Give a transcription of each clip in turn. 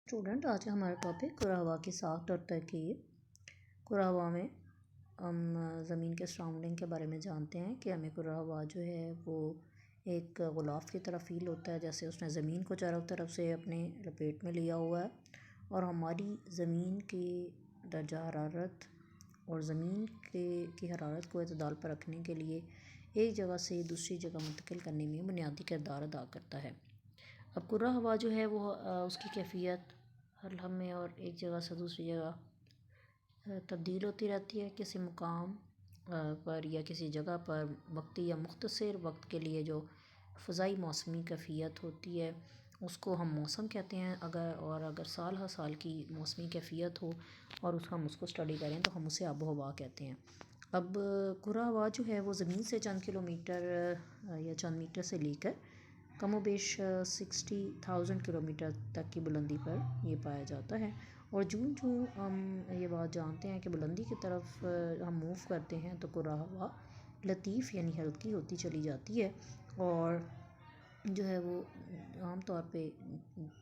Student, आज का हमारा टॉपिक कुरा हवा की साख्त और तरकीब। कुरा हवा में हम ज़मीन के सराउंडिंग के बारे में जानते हैं कि हमें कुरा हवा जो है वो एक गुलाफ की तरह फ़ील होता है, जैसे उसने ज़मीन को चारों तरफ से अपने लपेट में लिया हुआ है। और हमारी ज़मीन की दर्जा हरारत और ज़मीन की हरारत को एतदाल पर रखने के लिए एक जगह से दूसरी जगह मुंतकिल करने में बुनियादी किरदार अदा करता है। अब कुरा हवा जो है वो उसकी कैफियत हर लम्हे और एक जगह से दूसरी जगह तब्दील होती रहती है। किसी मुकाम पर या किसी जगह पर वक्ती या मुख्तसर वक्त के लिए जो फ़ज़ाई मौसमी कैफियत होती है उसको हम मौसम कहते हैं। अगर साल हर साल की मौसमी कैफियत हो और हम उसको स्टडी करें तो हम उसे आबो हवा कहते हैं। अब कुरा हवा जो है वो ज़मीन से चंद किलोमीटर या चंद मीटर से लेकर कमोबेश 60,000 किलोमीटर तक की बुलंदी पर ये पाया जाता है। और जूँ जूँ हम ये बात जानते हैं कि बुलंदी की तरफ हम मूव करते हैं तो कुरा हवा लतीफ़ यानी हल्की होती चली जाती है। और जो है वो आम तौर पे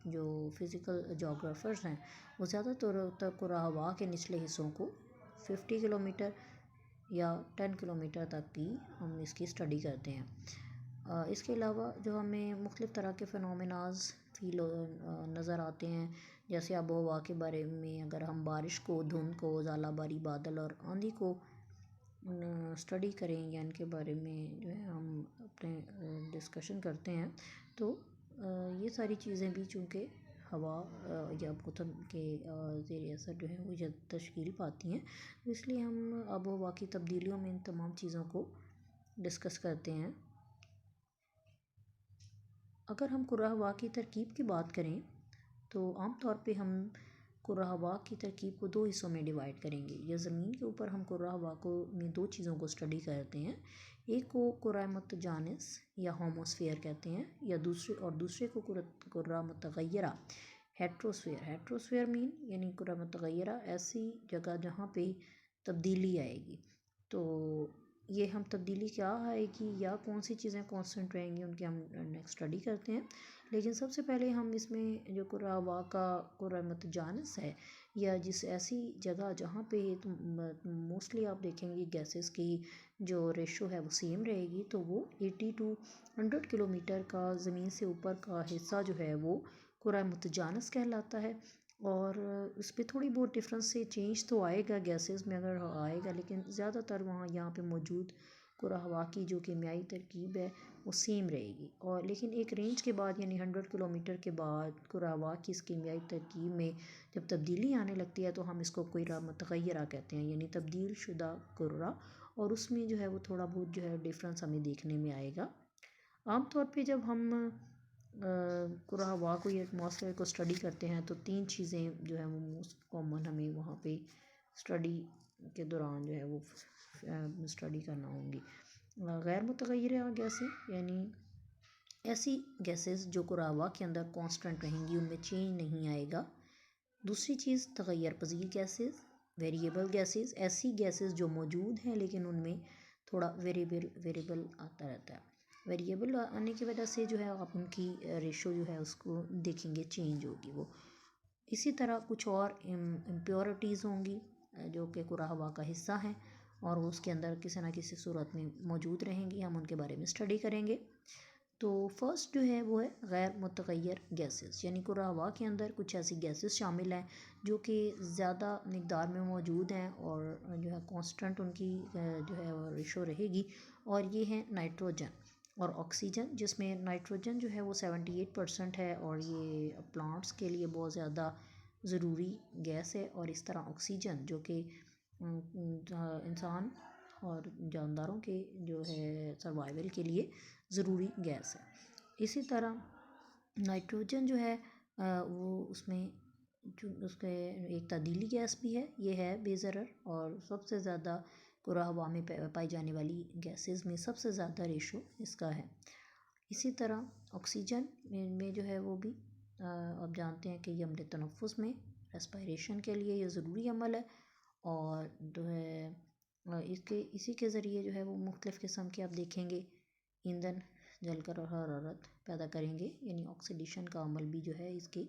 जो फ़िज़िकल जोग्राफ़र्स हैं वो ज़्यादातर तक कुरा हवा के निचले हिस्सों को 50 किलोमीटर या 10 किलोमीटर तक की हम इसकी स्टडी करते हैं। इसके अलावा जो हमें मुख्तलिफ़ तरह के फ़िनोमेनाज़ फ़ील नज़र आते हैं, जैसे आबो हवा के बारे में अगर हम बारिश को, धुंध को, ज़ालाबारी, बादल और आंधी को स्टडी करें या इनके बारे में जो है हम अपने डिस्कशन करते हैं तो ये सारी चीज़ें भी चूँकि हवा या मौसम के ज़ेर असर जो है वो तश्कील पाती हैं, तो इसलिए हम आबो हवा की तब्दीलियों में इन तमाम चीज़ों को डिस्कस करते हैं। अगर हम कुरा हवा की तरकीब की बात करें तो आम तौर पे हम कुरा हवा की तरकीब को दो हिस्सों में डिवाइड करेंगे। या ज़मीन के ऊपर हम कुरा हवा को में दो चीज़ों को स्टडी करते हैं। एक को कुरा मुतजानिस या होमोस्फीयर कहते हैं, या दूसरे को कुरा मुतगय्यरा हेट्रोस्फीयर मीन यानी कुरा मुतगय्यरा ऐसी जगह जहाँ पे तब्दीली आएगी। तो ये हम तब्दीली क्या आएगी या कौन सी चीज़ें कांस्टेंट रहेंगी उनकी हम नेक्स्ट स्टडी करते हैं। लेकिन सबसे पहले हम इसमें जो कुरा हवा का कुरा मुतजानिस है या जिस ऐसी जगह जहाँ पे मोस्टली आप देखेंगे गैसेस की जो रेशो है वो सेम रहेगी, तो वो 80 to 100 किलोमीटर का ज़मीन से ऊपर का हिस्सा जो है वो कुरा मुतजानिस कहलाता है। और उस पर थोड़ी बहुत डिफरेंस से चेंज तो आएगा गैसेस में अगर आएगा, लेकिन ज़्यादातर वहाँ यहाँ पे मौजूद कुरा हवा की जो कीमियाई तरकीब है वो सेम रहेगी। और लेकिन एक रेंज के बाद यानी 100 किलोमीटर के बाद कुरा हवा की इस कीमियाई तरकीब में जब तब्दीली आने लगती है तो हम इसको कुरा मुतगय्यरा कहते हैं, यानी तब्दील शुदा कुरा। और उसमें जो है वो थोड़ा बहुत जो है डिफरेंस हमें देखने में आएगा। आमतौर पे जब हम कुरा हवा को या एटमॉस्फेयर को स्टडी करते हैं तो तीन चीज़ें जो है वो मोस्ट कॉमन हमें वहाँ पे स्टडी के दौरान जो है वो स्टडी करना होंगी। गैर मुतगय्यरा गैसें यानी ऐसी गैसेस जो कुरा हवा के अंदर कांस्टेंट रहेंगी, उनमें चेंज नहीं आएगा। दूसरी चीज़ तगय्युर पज़ीर गैसेस, वेरिएबल गैसेस, ऐसी गैसेस जो मौजूद हैं लेकिन उनमें थोड़ा वेरिएबल आता रहता है। वेरिएबल आने की वजह से जो है आप उनकी रेशो जो है उसको देखेंगे चेंज होगी वो। इसी तरह कुछ और इम्प्योरिटीज़ होंगी जो कि कुरा हवा का हिस्सा हैं और उसके अंदर किसी न किसी सूरत में मौजूद रहेंगी, हम उनके बारे में स्टडी करेंगे। तो फर्स्ट जो है वो है गैर मुतगय्यर गैसेस, यानी कुरा हवा के अंदर कुछ ऐसी गैसेस शामिल हैं जो कि ज़्यादा मकदार में मौजूद हैं और जो है कांस्टेंट उनकी जो है वो रेशो रहेगी। और ये हैं नाइट्रोजन और ऑक्सीजन, जिसमें नाइट्रोजन जो है वो 78% है और ये प्लांट्स के लिए बहुत ज़्यादा ज़रूरी गैस है। और इस तरह ऑक्सीजन जो कि इंसान और जानदारों के जो है सर्वाइवल के लिए ज़रूरी गैस है। इसी तरह नाइट्रोजन जो है वो उसमें जो उसके एक तब्दीली गैस भी है, ये है बेज़रर और सबसे ज़्यादा कुरा हवा में पाई जाने वाली गैसेस में सबसे ज़्यादा रेशो इसका है। इसी तरह ऑक्सीजन में जो है वो भी आप जानते हैं कि ये अमल तनफ़ुस में रेस्पिरेशन के लिए ये ज़रूरी अमल है। और जो है इसी के ज़रिए जो है वो मुख्तलिफ़ किस्म के आप देखेंगे ईंधन जलकर और हरारत पैदा करेंगे, यानी ऑक्सीडेशन का अमल भी जो है इसके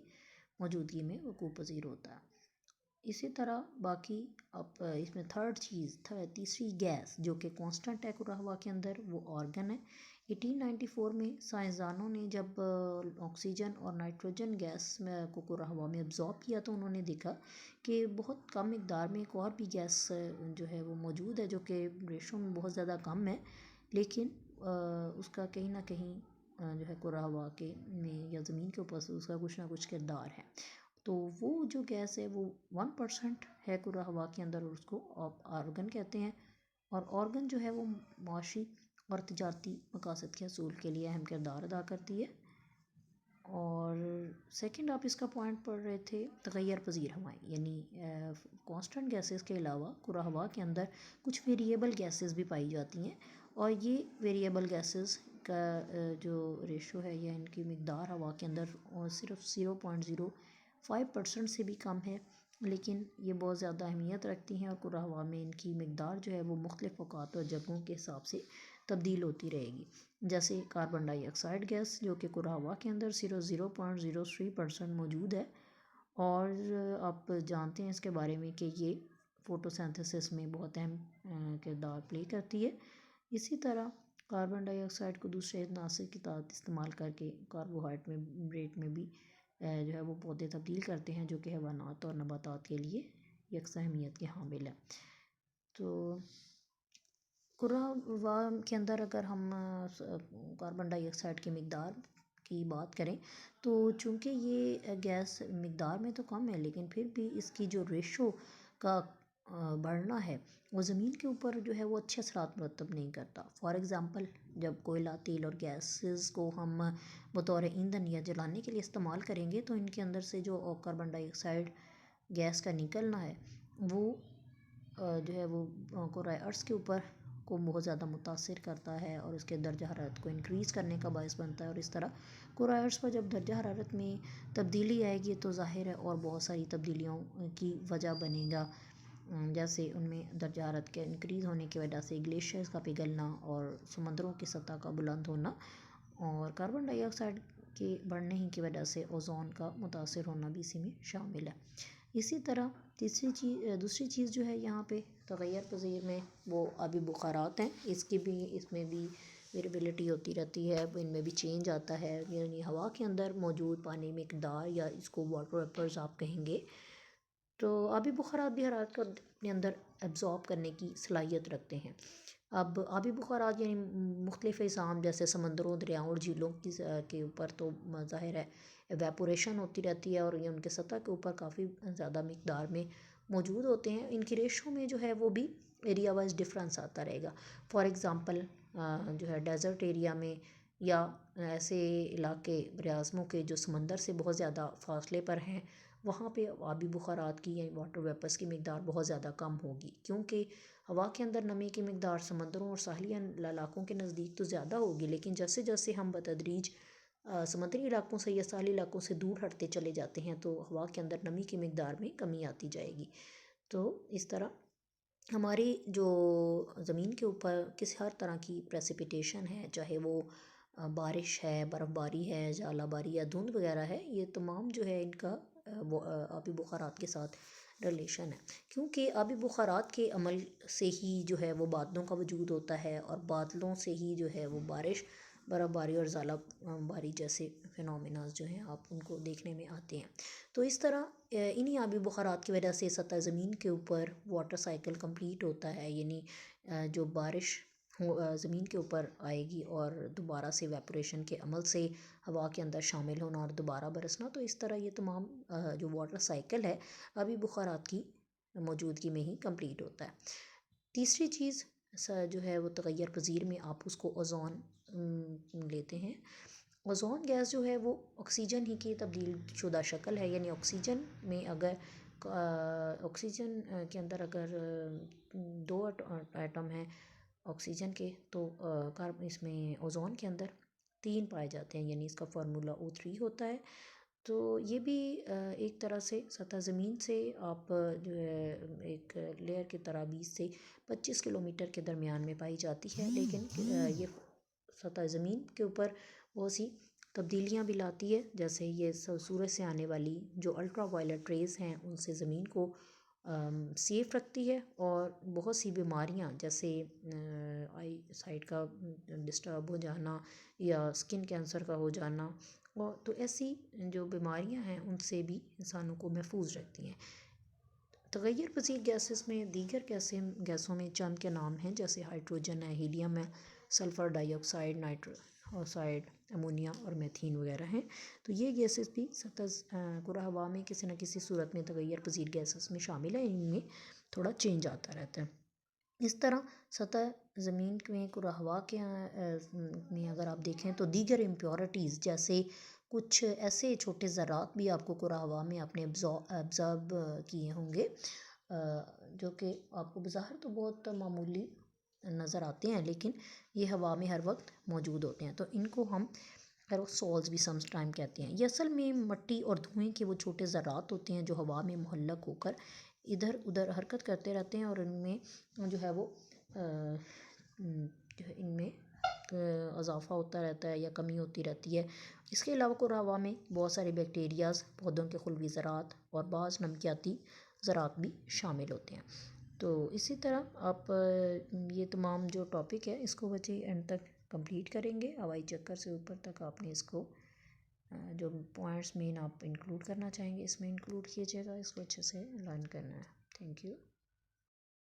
मौजूदगी में वकूफ़ पज़ीर होता है। इसी तरह बाकी अब इसमें तीसरी गैस जो कि कांस्टेंट है कुर्रा हवा के अंदर, वो आर्गन है। 1894 में साइंसदानों ने जब ऑक्सीजन और नाइट्रोजन गैस को कुर्रा हवा में अब्जॉर्ब किया तो उन्होंने देखा कि बहुत कम मिकदार में एक और भी गैस जो है वो मौजूद है, जो कि रेशो में बहुत ज़्यादा कम है, लेकिन उसका कहीं ना कहीं जो है कुर्रा हवा के में या ज़मीन के ऊपर से उसका कुछ ना कुछ किरदार है। तो वो जो गैस है वो 1% है कुर्रा हवा के अंदर, और उसको आर्गन कहते हैं। और ऑर्गन जो है वो माशी और तजारती मकासद के हसूल के लिए अहम किरदार अदा करती है। और सेकंड आप इसका पॉइंट पढ़ रहे थे तग़य्युर पज़ीर हवाएं, यानी कांस्टेंट गैसेस के अलावा कुर्रा हवा के अंदर कुछ वेरिएबल गैसेस भी पाई जाती हैं, और ये वेरिएबल गैसेस का जो रेशो है या इनकी मिकदार हवा के अंदर सिर्फ 0.05% से भी कम है, लेकिन ये बहुत ज़्यादा अहमियत रखती हैं, और कुर्रा हवा में इनकी मिकदार जो है वो मुख्तलिफ़ औक़ात और जगहों के हिसाब से तब्दील होती रहेगी। जैसे कार्बन डाइऑक्साइड गैस जो कि कुर्रा हवा के अंदर सिर्फ 0.03% मौजूद है, और आप जानते हैं इसके बारे में कि ये फ़ोटोसिंथेसिस में बहुत अहम किरदार प्ले करती है। इसी तरह कार्बन डाइऑक्साइड को दूसरे अनासर की तरह इस्तेमाल करके कार्बोहाइड्रेट में भी जो है वो पौधे तब्दील करते हैं, जो कि हैवानात और नबातात के लिए यकसा अहमियत के हामिल है। तो कुर्रा हवा के अंदर अगर हम कार्बन डाइऑक्साइड की मिकदार की बात करें, तो चूँकि ये गैस मिकदार में तो कम है, लेकिन फिर भी इसकी जो रेशो का बढ़ना है वो ज़मीन के ऊपर जो है वो अच्छे असरात मुरतब नहीं करता। फॉर एग्ज़ाम्पल, जब कोयला, तेल और गैसेस को हम बतौर ईंधन या जलाने के लिए इस्तेमाल करेंगे, तो इनके अंदर से जो कार्बन डाइऑक्साइड गैस का निकलना है वो जो है वो कुर्रा अर्ज़ के ऊपर को बहुत ज़्यादा मुतासिर करता है, और उसके दर्जा हरारत को इंक्रीज़ करने का बायस बनता है। और इस तरह कुर्रा अर्ज़ पर जब दर्जा हरारत में तब्दीली आएगी तो ज़ाहिर है और बहुत सारी तब्दीलियों की वजह बनेगा, जैसे उनमें दर्जा हरारत के इंक्रीज़ होने की वजह से ग्लेशियर्स का पिघलना और समंदरों की सतह का बुलंद होना, और कार्बन डाइऑक्साइड के बढ़ने ही की वजह से ओज़ोन का मुतासिर होना भी इसी में शामिल है। इसी तरह दूसरी चीज़ जो है यहाँ पे तग़य्युर पज़ीर में, वो आबी बुखारात हैं। इसमें भी वेरिएबिलिटी होती रहती है, इनमें भी चेंज आता है, यानी हवा के अंदर मौजूद पानी मिकदार, या इसको वाटर वेपर्स आप कहेंगे, तो आबी बुखारात भी हरारत को अपने अंदर एब्जॉर्ब करने की सलाहियत रखते हैं। अब आबी बुखारात यानी मुख्तलिफ़ अज़ाम जैसे समंदरों, दरियाओं और झीलों के ऊपर तो ज़ाहिर है एवेपोरेशन होती रहती है, और ये उनके सतह के ऊपर काफ़ी ज़्यादा मिकदार में मौजूद होते हैं। इनकी रेशो में जो है वो भी एरिया वाइज डिफरेंस आता रहेगा। फॉर एग्ज़ाम्पल, जो है डेज़र्ट एरिया में, या ऐसे इलाके बराज़मों के जो समंदर से बहुत ज़्यादा फासले पर हैं, वहाँ पे आबी बुखारात की या वाटर वेपर्स की मिकदार बहुत ज़्यादा कम होगी, क्योंकि हवा के अंदर नमी की मिकदार समंदरों और साहली इलाकों के नज़दीक तो ज़्यादा होगी, लेकिन जैसे जैसे हम बतदरीज समुद्री इलाकों से या साहली इलाकों से दूर हटते चले जाते हैं, तो हवा के अंदर नमी की मिकदार में कमी आती जाएगी। तो इस तरह हमारी जो ज़मीन के ऊपर किसी हर तरह की प्रेसिपिटेशन है, चाहे वो बारिश है, बर्फ़बारी है, ज़ालाबारी या धुंध वगैरह है, ये तमाम जो है इनका वो आबी बुखारात के साथ रिलेशन है, क्योंकि आबी बुखारात के अमल से ही जो है वो बादलों का वजूद होता है, और बादलों से ही जो है वो बारिश, बर्फ़बारी और ज़ालाबारी जैसे फिनोमेना जो हैं आप उनको देखने में आते हैं। तो इस तरह इन्हीं आबी बुखारात की वजह से सतह ज़मीन के ऊपर वाटर साइकिल कंप्लीट होता है, यानी जो बारिश ज़मीन के ऊपर आएगी और दोबारा से वेपोरेशन के अमल से हवा के अंदर शामिल होना और दोबारा बरसना, तो इस तरह ये तमाम जो वाटर साइकिल है आबी बुखारात की मौजूदगी में ही कंप्लीट होता है। तीसरी चीज़ जो है वो तग़य्युर पज़ीर में आप उसको ओज़ोन लेते हैं। ओज़ोन गैस जो है वो ऑक्सीजन ही की तब्दील शुदा शक्ल है, यानी ऑक्सीजन में अगर ऑक्सीजन के अंदर अगर दो एटम हैं ऑक्सीजन के, तो इसमें ओज़ोन के अंदर 3 पाए जाते हैं, यानी इसका फार्मूला O3 होता है। तो ये भी एक तरह से सतह ज़मीन से आप जो है एक लेयर की तरह 20 से 25 किलोमीटर के दरमियान में पाई जाती है, लेकिन ये सतह ज़मीन के ऊपर बहुत सी तब्दीलियाँ भी लाती है, जैसे ये सूरज से आने वाली जो अल्ट्रा वायलेट रेज़ हैं उनसे ज़मीन को सेफ रखती है, और बहुत सी बीमारियाँ जैसे आई साइट का डिस्टर्ब हो जाना या स्किन कैंसर का हो जाना, और तो ऐसी जो बीमारियाँ हैं उनसे भी इंसानों को महफूज रखती हैं। तग़य्युर पज़ीर गैसेस में दीगर गैसों में चंद के नाम हैं, जैसे हाइड्रोजन है, हीलियम है, sulphur dioxide, nitrous oxide, ammonia और मीथेन वगैरह हैं। तो ये गैसेस भी कुरा हवा में किसी न किसी सूरत में तग़य्युर पज़ीर गैसेस में शामिल है, इनमें थोड़ा चेंज आता रहता है। इस तरह सतह ज़मीन में कुरा हवा के में अगर आप देखें तो दीगर इम्प्योरिटीज़ जैसे कुछ ऐसे छोटे ज़रात भी आपको कुरा हवा में आपने एब्ज़ॉर्ब किए होंगे, जो कि आपको बज़ाहिर तो बहुत मामूली नज़र आते हैं, लेकिन ये हवा में हर वक्त मौजूद होते हैं। तो इनको हम एरोसोल्स भी सम टाइम कहते हैं। ये असल में मिट्टी और धुएं के वो छोटे ज़रात होते हैं जो हवा में मुहल्लक होकर इधर उधर हरकत करते रहते हैं, और इनमें जो है वो जो है इनमें इजाफ़ा होता रहता है या कमी होती रहती है। इसके अलावा कुरा हवा में बहुत सारे बैक्टीरियाज़, पौधों के खुलवी ज़रात और बाज़ नमकियाती ज़रात भी शामिल होते हैं। तो इसी तरह आप ये तमाम जो टॉपिक है इसको बच्चे एंड तक कंप्लीट करेंगे। हवाई चक्कर से ऊपर तक आपने इसको जो पॉइंट्स मेन आप इंक्लूड करना चाहेंगे इसमें इंक्लूड कीजिएगा, इसको अच्छे से लर्न करना है। Thank you.